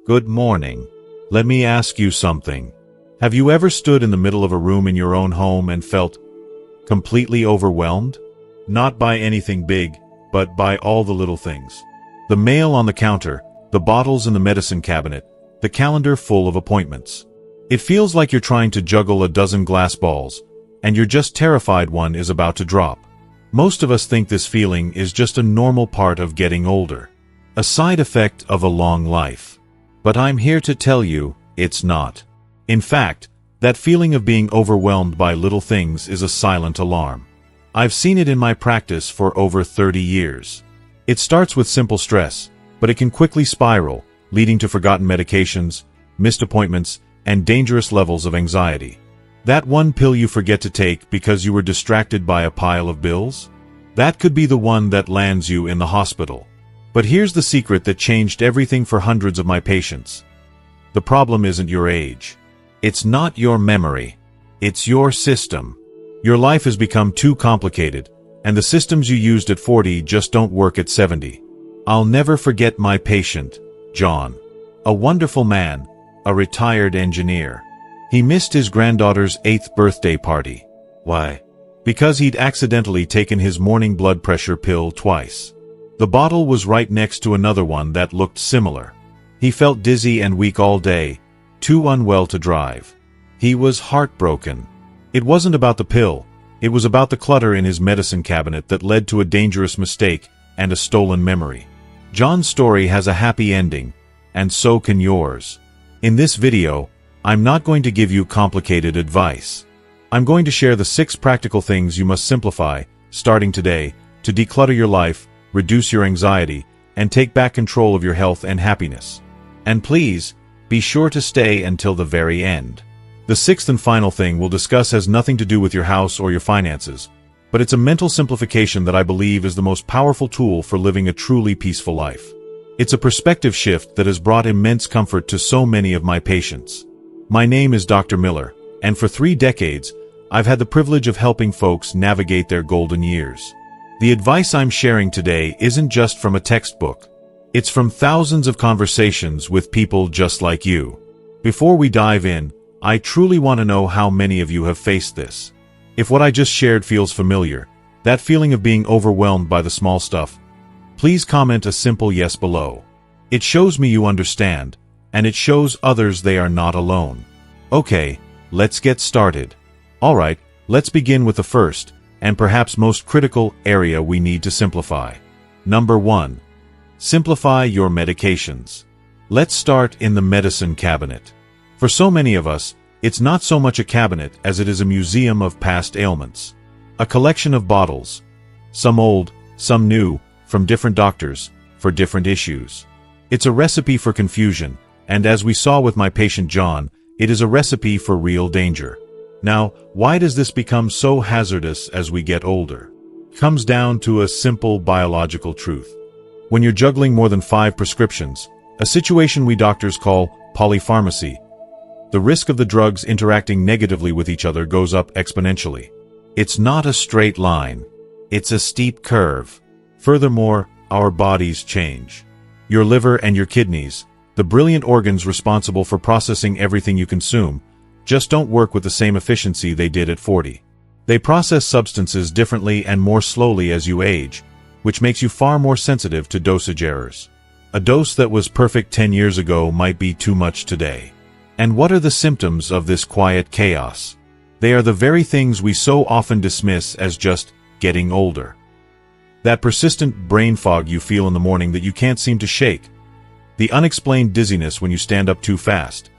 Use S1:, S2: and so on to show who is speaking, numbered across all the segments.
S1: Good morning. Let me ask you something. Have you ever stood in the middle of a room in your own home and felt completely overwhelmed? Not by anything big, but by all the little things. The mail on the counter, the bottles in the medicine cabinet, the calendar full of appointments. It feels like you're trying to juggle a dozen glass balls, and you're just terrified one is about to drop. Most of us think this feeling is just a normal part of getting older, a side effect of a long life. But I'm here to tell you, it's not. In fact, that feeling of being overwhelmed by little things is a silent alarm. I've seen it in my practice for over 30 years. It starts with simple stress, but it can quickly spiral, leading to forgotten medications, missed appointments, and dangerous levels of anxiety. That one pill you forget to take because you were distracted by a pile of bills? That could be the one that lands you in the hospital. But here's the secret that changed everything for hundreds of my patients. The problem isn't your age. It's not your memory. It's your system. Your life has become too complicated, and the systems you used at 40 just don't work at 70. I'll never forget my patient, John. A wonderful man, a retired engineer. He missed his granddaughter's 8th birthday party. Why? Because he'd accidentally taken his morning blood pressure pill twice. The bottle was right next to another one that looked similar. He felt dizzy and weak all day, too unwell to drive. He was heartbroken. It wasn't about the pill, it was about the clutter in his medicine cabinet that led to a dangerous mistake and a stolen memory. John's story has a happy ending, and so can yours. In this video, I'm not going to give you complicated advice. I'm going to share the 6 practical things you must simplify, starting today, to declutter your life, reduce your anxiety, and take back control of your health and happiness. And please, be sure to stay until the very end. The 6th and final thing we'll discuss has nothing to do with your house or your finances, but it's a mental simplification that I believe is the most powerful tool for living a truly peaceful life. It's a perspective shift that has brought immense comfort to so many of my patients. My name is Dr. Miller, and for 3 decades, I've had the privilege of helping folks navigate their golden years. The advice I'm sharing today isn't just from a textbook. It's from thousands of conversations with people just like you. Before we dive in, I truly want to know how many of you have faced this. If what I just shared feels familiar, that feeling of being overwhelmed by the small stuff, please comment a simple yes below. It shows me you understand, and it shows others they are not alone. Okay, let's get started. Alright, let's begin with the first, and perhaps most critical area we need to simplify. Number 1. Simplify your medications. Let's start in the medicine cabinet. For so many of us, it's not so much a cabinet as it is a museum of past ailments. A collection of bottles. Some old, some new, from different doctors, for different issues. It's a recipe for confusion, and as we saw with my patient John, it is a recipe for real danger. Now, why does this become so hazardous as we get older? It comes down to a simple biological truth. When you're juggling more than 5 prescriptions, a situation we doctors call polypharmacy, the risk of the drugs interacting negatively with each other goes up exponentially. It's not a straight line. It's a steep curve. Furthermore, our bodies change. Your liver and your kidneys, the brilliant organs responsible for processing everything you consume, just don't work with the same efficiency they did at 40. They process substances differently and more slowly as you age, which makes you far more sensitive to dosage errors. A dose that was perfect 10 years ago might be too much today. And what are the symptoms of this quiet chaos? They are the very things we so often dismiss as just getting older. That persistent brain fog you feel in the morning that you can't seem to shake. The unexplained dizziness when you stand up too fast.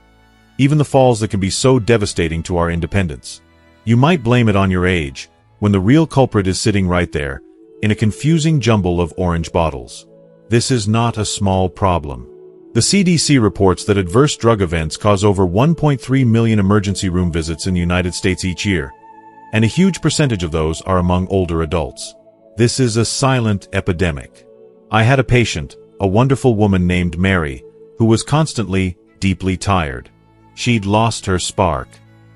S1: Even the falls that can be so devastating to our independence. You might blame it on your age, when the real culprit is sitting right there, in a confusing jumble of orange bottles. This is not a small problem. The CDC reports that adverse drug events cause over 1.3 million emergency room visits in the United States each year, and a huge percentage of those are among older adults. This is a silent epidemic. I had a patient, a wonderful woman named Mary, who was constantly, deeply tired. She'd lost her spark.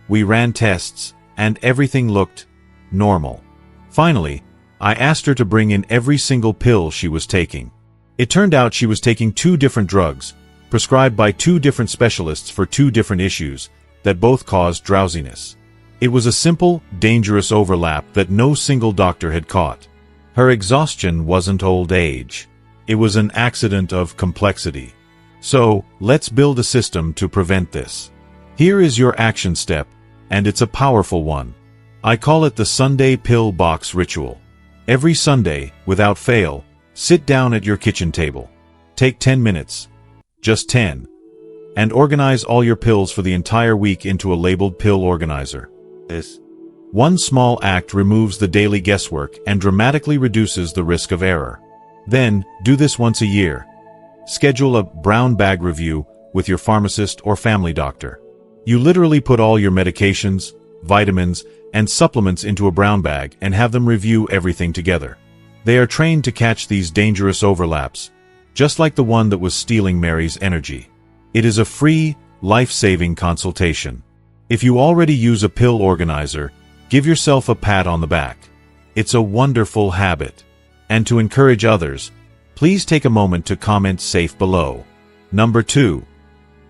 S1: We ran tests, and everything looked normal. Finally, I asked her to bring in every single pill she was taking. It turned out she was taking 2 different drugs, prescribed by 2 different specialists for 2 different issues that both caused drowsiness. It was a simple, dangerous overlap that no single doctor had caught. Her exhaustion wasn't old age. It was an accident of complexity. So, let's build a system to prevent this. Here is your action step, and it's a powerful one. I call it the Sunday pill box ritual. Every Sunday, without fail, sit down at your kitchen table. Take 10 minutes. Just 10. And organize all your pills for the entire week into a labeled pill organizer. This one small act removes the daily guesswork and dramatically reduces the risk of error. Then, do this once a year. Schedule a brown bag review with your pharmacist or family doctor. You literally put all your medications, vitamins, and supplements into a brown bag and have them review everything together. They are trained to catch these dangerous overlaps, just like the one that was stealing Mary's energy. It is a free, life-saving consultation. If you already use a pill organizer, give yourself a pat on the back. It's a wonderful habit. And to encourage others, please take a moment to comment safe below. Number 2.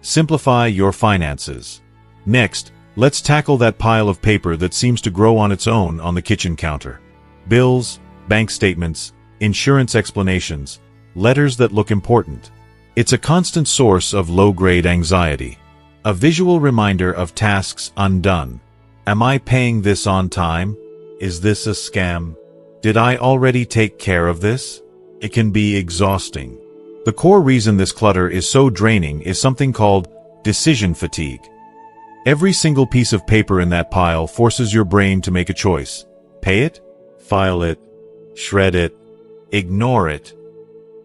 S1: Simplify your finances. Next, let's tackle that pile of paper that seems to grow on its own on the kitchen counter. Bills, bank statements, insurance explanations, letters that look important. It's a constant source of low-grade anxiety. A visual reminder of tasks undone. Am I paying this on time? Is this a scam? Did I already take care of this? It can be exhausting. The core reason this clutter is so draining is something called decision fatigue. Every single piece of paper in that pile forces your brain to make a choice. Pay it? File it? Shred it? Ignore it?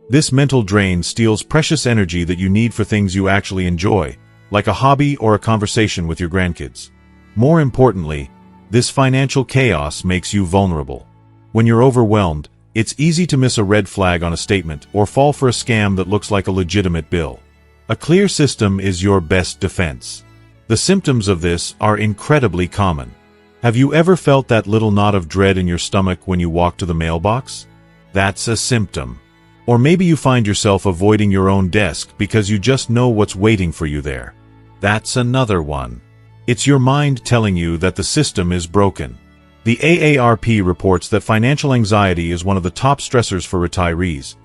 S1: This mental drain steals precious energy that you need for things you actually enjoy, like a hobby or a conversation with your grandkids. More importantly, this financial chaos makes you vulnerable. When you're overwhelmed, it's easy to miss a red flag on a statement or fall for a scam that looks like a legitimate bill. A clear system is your best defense. The symptoms of this are incredibly common. Have you ever felt that little knot of dread in your stomach when you walk to the mailbox? That's a symptom. Or maybe you find yourself avoiding your own desk because you just know what's waiting for you there. That's another one. It's your mind telling you that the system is broken. The AARP reports that financial anxiety is one of the top stressors for retirees,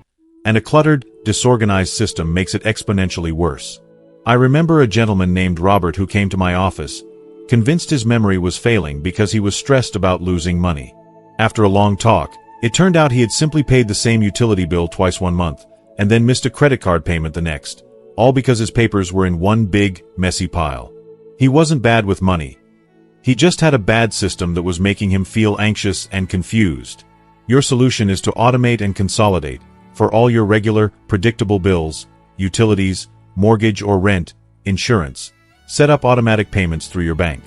S1: and a cluttered, disorganized system makes it exponentially worse. I remember a gentleman named Robert who came to my office, convinced his memory was failing because he was stressed about losing money. After a long talk, it turned out he had simply paid the same utility bill twice one month, and then missed a credit card payment the next, all because his papers were in one big, messy pile. He wasn't bad with money. He just had a bad system that was making him feel anxious and confused. Your solution is to automate and consolidate, for all your regular, predictable bills, utilities, mortgage or rent, insurance. Set up automatic payments through your bank.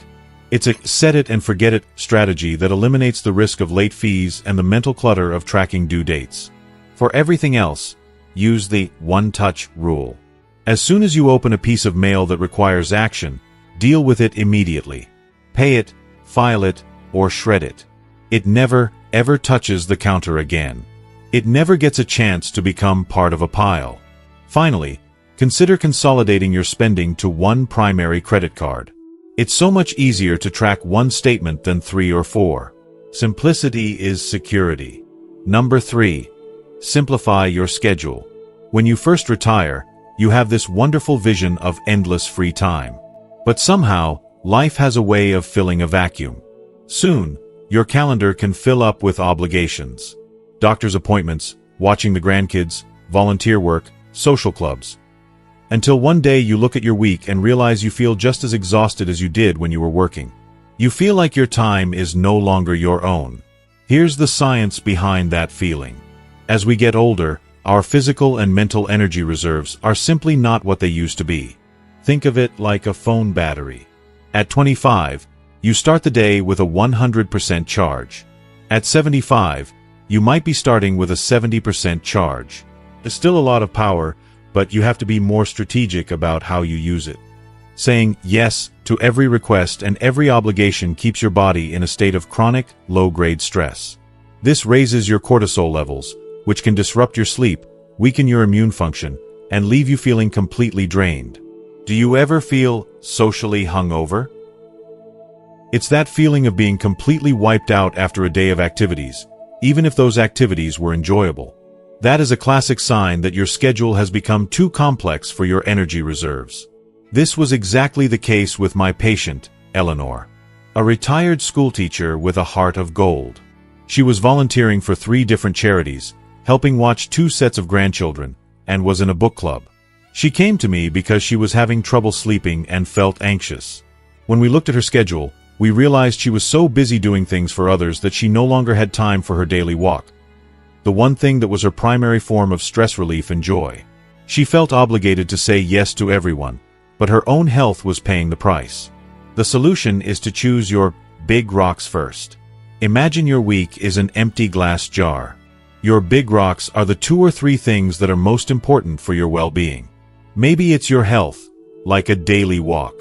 S1: It's a set-it-and-forget-it strategy that eliminates the risk of late fees and the mental clutter of tracking due dates. For everything else, use the one-touch rule. As soon as you open a piece of mail that requires action, deal with it immediately. Pay it, file it, or shred it. It never, ever touches the counter again. It never gets a chance to become part of a pile. Finally, consider consolidating your spending to one primary credit card. It's so much easier to track one statement than 3 or 4. Simplicity is security. Number 3. Simplify your schedule. When you first retire, you have this wonderful vision of endless free time. But somehow, life has a way of filling a vacuum. Soon, your calendar can fill up with obligations. Doctor's appointments, watching the grandkids, volunteer work, social clubs. Until one day you look at your week and realize you feel just as exhausted as you did when you were working. You feel like your time is no longer your own. Here's the science behind that feeling. As we get older, our physical and mental energy reserves are simply not what they used to be. Think of it like a phone battery. At 25, you start the day with a 100% charge. At 75, you might be starting with a 70% charge. There's still a lot of power, but you have to be more strategic about how you use it. Saying yes to every request and every obligation keeps your body in a state of chronic, low-grade stress. This raises your cortisol levels, which can disrupt your sleep, weaken your immune function, and leave you feeling completely drained. Do you ever feel socially hungover? It's that feeling of being completely wiped out after a day of activities, even if those activities were enjoyable. That is a classic sign that your schedule has become too complex for your energy reserves. This was exactly the case with my patient, Eleanor, a retired schoolteacher with a heart of gold. She was volunteering for 3 different charities, helping watch 2 sets of grandchildren, and was in a book club. She came to me because she was having trouble sleeping and felt anxious. When we looked at her schedule, we realized she was so busy doing things for others that she no longer had time for her daily walk, the one thing that was her primary form of stress relief and joy. She felt obligated to say yes to everyone, but her own health was paying the price. The solution is to choose your big rocks first. Imagine your week is an empty glass jar. Your big rocks are the 2 or 3 things that are most important for your well-being. Maybe it's your health, like a daily walk.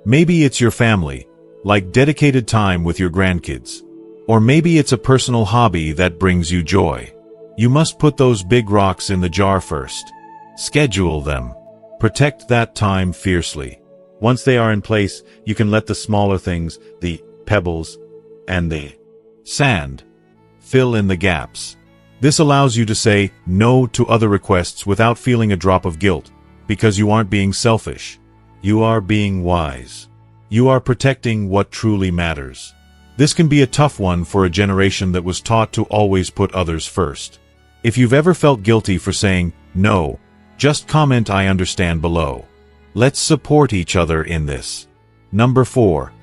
S1: Maybe it's your family, like dedicated time with your grandkids. Or maybe it's a personal hobby that brings you joy. You must put those big rocks in the jar first. Schedule them. Protect that time fiercely. Once they are in place, you can let the smaller things, the pebbles and the sand, fill in the gaps. This allows you to say no to other requests without feeling a drop of guilt, because you aren't being selfish. You are being wise. You are protecting what truly matters. This can be a tough one for a generation that was taught to always put others first. If you've ever felt guilty for saying no, just comment "I understand" below. Let's support each other in this. Number 4.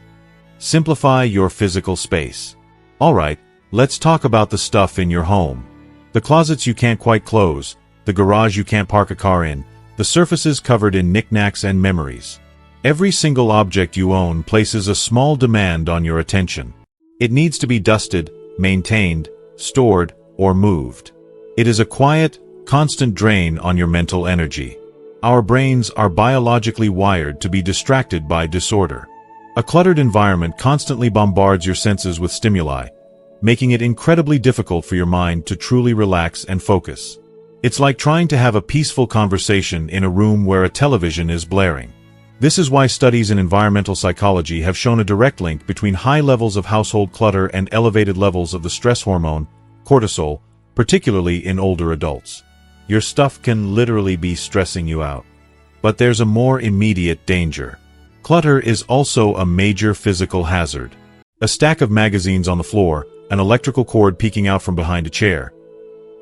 S1: Simplify your physical space. Alright, let's talk about the stuff in your home. The closets you can't quite close, the garage you can't park a car in, the surfaces covered in knickknacks and memories. Every single object you own places a small demand on your attention. It needs to be dusted, maintained, stored, or moved. It is a quiet, constant drain on your mental energy. Our brains are biologically wired to be distracted by disorder. A cluttered environment constantly bombards your senses with stimuli, making it incredibly difficult for your mind to truly relax and focus. It's like trying to have a peaceful conversation in a room where a television is blaring. This is why studies in environmental psychology have shown a direct link between high levels of household clutter and elevated levels of the stress hormone, cortisol, particularly in older adults. Your stuff can literally be stressing you out. But there's a more immediate danger. Clutter is also a major physical hazard. A stack of magazines on the floor, an electrical cord peeking out from behind a chair.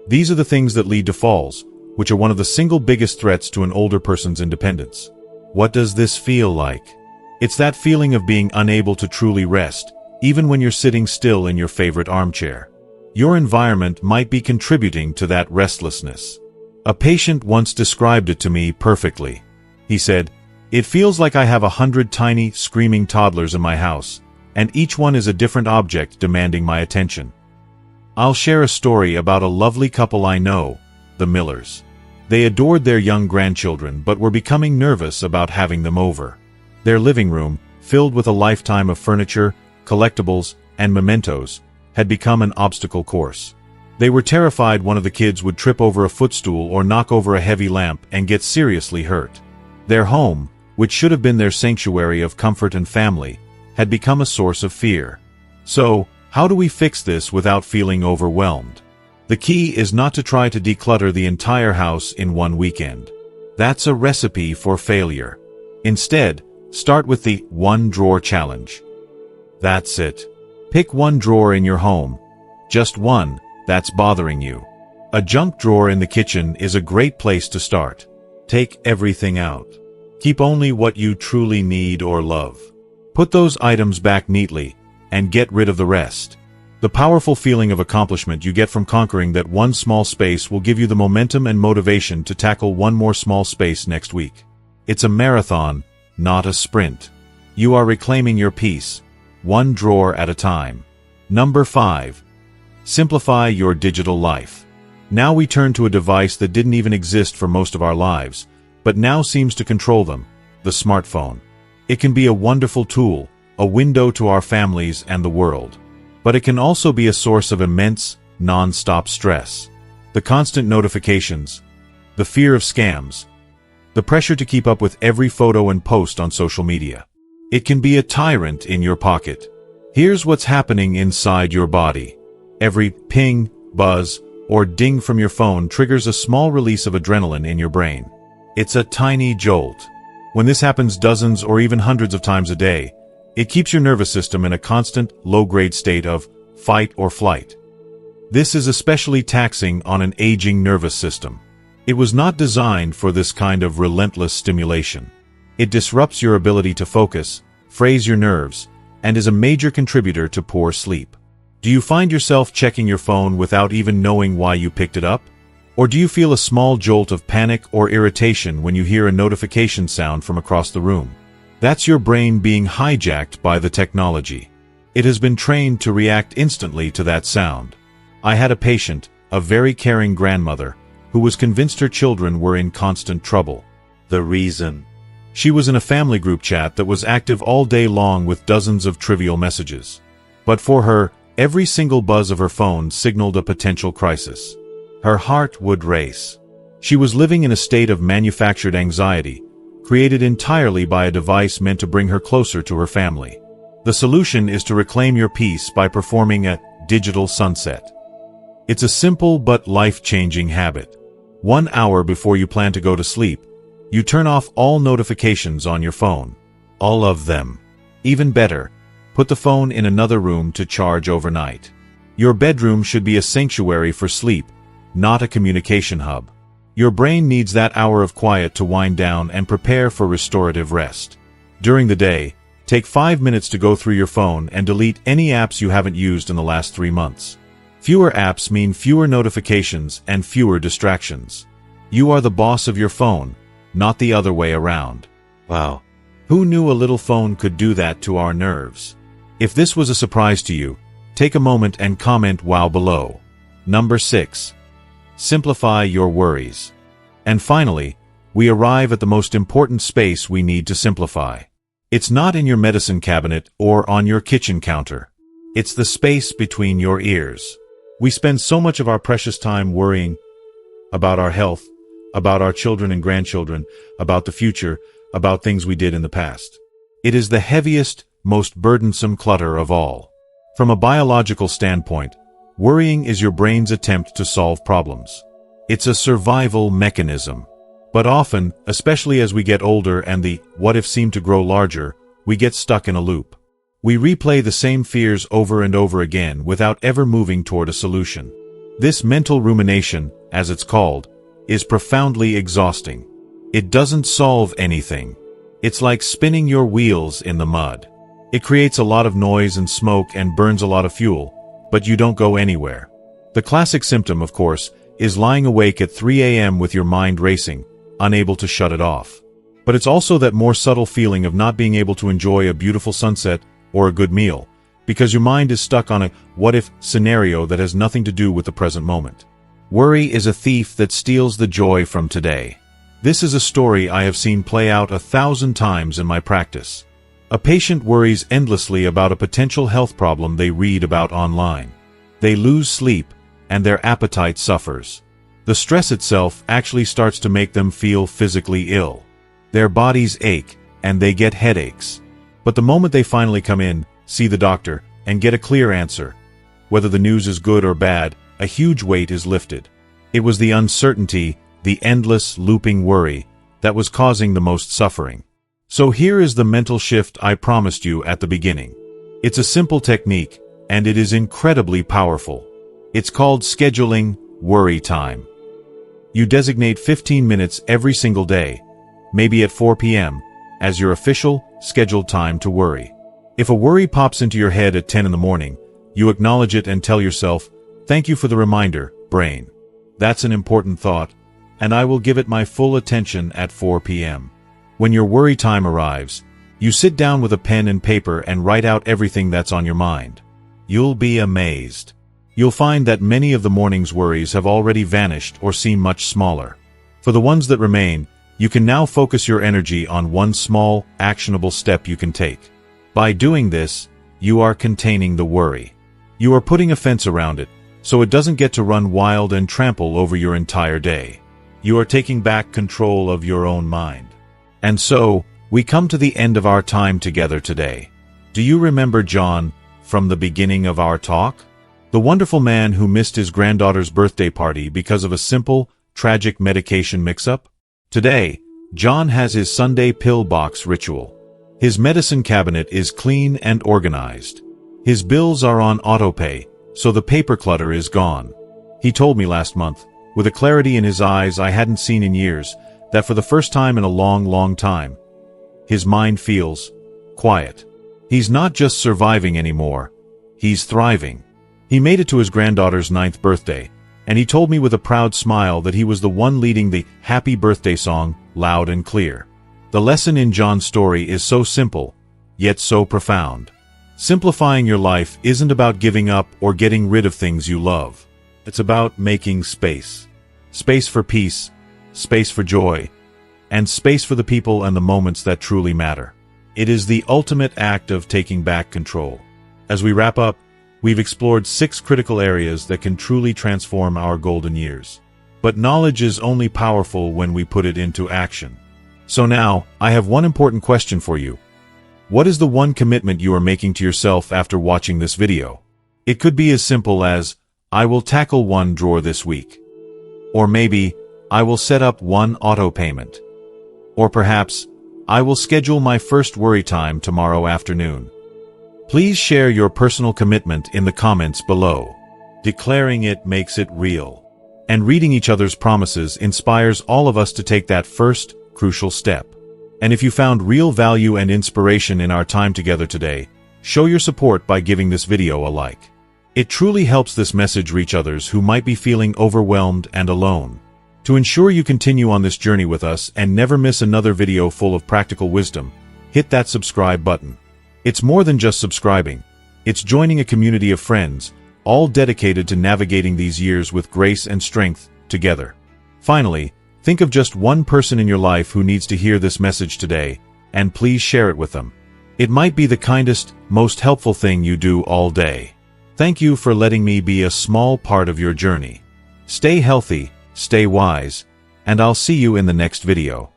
S1: These are the things that lead to falls, which are one of the single biggest threats to an older person's independence. What does this feel like? It's that feeling of being unable to truly rest, even when you're sitting still in your favorite armchair. Your environment might be contributing to that restlessness. A patient once described it to me perfectly. He said, "It feels like I have 100 tiny, screaming toddlers in my house, and each one is a different object demanding my attention." I'll share a story about a lovely couple I know, the Millers. They adored their young grandchildren but were becoming nervous about having them over. Their living room, filled with a lifetime of furniture, collectibles, and mementos, had become an obstacle course. They were terrified one of the kids would trip over a footstool or knock over a heavy lamp and get seriously hurt. Their home, which should have been their sanctuary of comfort and family, had become a source of fear. So, how do we fix this without feeling overwhelmed? The key is not to try to declutter the entire house in one weekend. That's a recipe for failure. Instead, start with the one drawer challenge. That's it. Pick one drawer in your home. Just one that's bothering you. A junk drawer in the kitchen is a great place to start. Take everything out. Keep only what you truly need or love. Put those items back neatly, and get rid of the rest. The powerful feeling of accomplishment you get from conquering that one small space will give you the momentum and motivation to tackle one more small space next week. It's a marathon, not a sprint. You are reclaiming your peace, one drawer at a time. Number 5. Simplify your digital life. Now we turn to a device that didn't even exist for most of our lives, but now seems to control them, the smartphone. It can be a wonderful tool, a window to our families and the world. But it can also be a source of immense, non-stop stress. The constant notifications, the fear of scams, The pressure to keep up with every photo and post on social media. It can be a tyrant in your pocket. Here's what's happening inside your body. Every ping, buzz, or ding from your phone triggers a small release of adrenaline in your brain. It's a tiny jolt. When this happens dozens or even hundreds of times a day, it keeps your nervous system in a constant, low-grade state of fight or flight. This is especially taxing on an aging nervous system. It was not designed for this kind of relentless stimulation. It disrupts your ability to focus, frays your nerves, and is a major contributor to poor sleep. Do you find yourself checking your phone without even knowing why you picked it up? Or do you feel a small jolt of panic or irritation when you hear a notification sound from across the room? That's your brain being hijacked by the technology. It has been trained to react instantly to that sound. I had a patient, a very caring grandmother, who was convinced her children were in constant trouble. The reason? She was in a family group chat that was active all day long with dozens of trivial messages. But for her, every single buzz of her phone signaled a potential crisis. Her heart would race. She was living in a state of manufactured anxiety, created entirely by a device meant to bring her closer to her family. The solution is to reclaim your peace by performing a digital sunset. It's a simple but life-changing habit. 1 hour before you plan to go to sleep, you turn off all notifications on your phone. All of them. Even better, put the phone in another room to charge overnight. Your bedroom should be a sanctuary for sleep, not a communication hub. Your brain needs that hour of quiet to wind down and prepare for restorative rest. During the day, take 5 minutes to go through your phone and delete any apps you haven't used in the last 3 months. Fewer apps mean fewer notifications and fewer distractions. You are the boss of your phone, not the other way around. Wow. Who knew a little phone could do that to our nerves? If this was a surprise to you, take a moment and comment wow below. Number 6. Simplify your worries. And finally, we arrive at the most important space we need to simplify. It's not in your medicine cabinet or on your kitchen counter. It's the space between your ears. We spend so much of our precious time worrying about our health, about our children and grandchildren, about the future, about things we did in the past. It is the heaviest, most burdensome clutter of all. From a biological standpoint, worrying is your brain's attempt to solve problems. It's a survival mechanism. But often, especially as we get older and the what-ifs seem to grow larger, we get stuck in a loop. We replay the same fears over and over again without ever moving toward a solution. This mental rumination, as it's called, is profoundly exhausting. It doesn't solve anything. It's like spinning your wheels in the mud. It creates a lot of noise and smoke and burns a lot of fuel, but you don't go anywhere. The classic symptom, of course, is lying awake at 3 a.m. with your mind racing, unable to shut it off. But it's also that more subtle feeling of not being able to enjoy a beautiful sunset or a good meal, because your mind is stuck on a what-if scenario that has nothing to do with the present moment. Worry is a thief that steals the joy from today. This is a story I have seen play out 1,000 times in my practice. A patient worries endlessly about a potential health problem they read about online. They lose sleep, and their appetite suffers. The stress itself actually starts to make them feel physically ill. Their bodies ache, and they get headaches. But the moment they finally come in, see the doctor, and get a clear answer, whether the news is good or bad, a huge weight is lifted. It was the uncertainty, the endless, looping worry, that was causing the most suffering. So here is the mental shift I promised you at the beginning. It's a simple technique, and it is incredibly powerful. It's called scheduling worry time. You designate 15 minutes every single day, maybe at 4 p.m., as your official, scheduled time to worry. If a worry pops into your head at 10 in the morning, you acknowledge it and tell yourself, "Thank you for the reminder, brain. That's an important thought, and I will give it my full attention at 4 p.m. When your worry time arrives, you sit down with a pen and paper and write out everything that's on your mind. You'll be amazed. You'll find that many of the morning's worries have already vanished or seem much smaller. For the ones that remain, you can now focus your energy on one small, actionable step you can take. By doing this, you are containing the worry. You are putting a fence around it, so it doesn't get to run wild and trample over your entire day. You are taking back control of your own mind. And so, we come to the end of our time together today. Do you remember John from the beginning of our talk? The wonderful man who missed his granddaughter's birthday party because of a simple, tragic medication mix-up? Today, John has his Sunday pill box ritual. His medicine cabinet is clean and organized. His bills are on autopay, so the paper clutter is gone. He told me last month, with a clarity in his eyes I hadn't seen in years, that for the first time in a long, long time, his mind feels quiet. He's not just surviving anymore, he's thriving. He made it to his granddaughter's 9th birthday, and he told me with a proud smile that he was the one leading the happy birthday song loud and clear. The lesson in John's story is so simple, yet so profound. Simplifying your life isn't about giving up or getting rid of things you love. It's about making space. Space for peace, space for joy, and space for the people and the moments that truly matter. It is the ultimate act of taking back control. As we wrap up, we've explored 6 critical areas that can truly transform our golden years. But knowledge is only powerful when we put it into action. So now, I have one important question for you. What is the one commitment you are making to yourself after watching this video? It could be as simple as, I will tackle one drawer this week. Or maybe, I will set up one auto payment. Or perhaps, I will schedule my first worry time tomorrow afternoon. Please share your personal commitment in the comments below. Declaring it makes it real. And reading each other's promises inspires all of us to take that first, crucial step. And if you found real value and inspiration in our time together today, show your support by giving this video a like. It truly helps this message reach others who might be feeling overwhelmed and alone. To ensure you continue on this journey with us and never miss another video full of practical wisdom, hit that subscribe button. It's more than just subscribing. It's joining a community of friends, all dedicated to navigating these years with grace and strength together. Finally, think of just one person in your life who needs to hear this message today, and please share it with them. It might be the kindest, most helpful thing you do all day. Thank you for letting me be a small part of your journey. Stay healthy, stay wise, and I'll see you in the next video.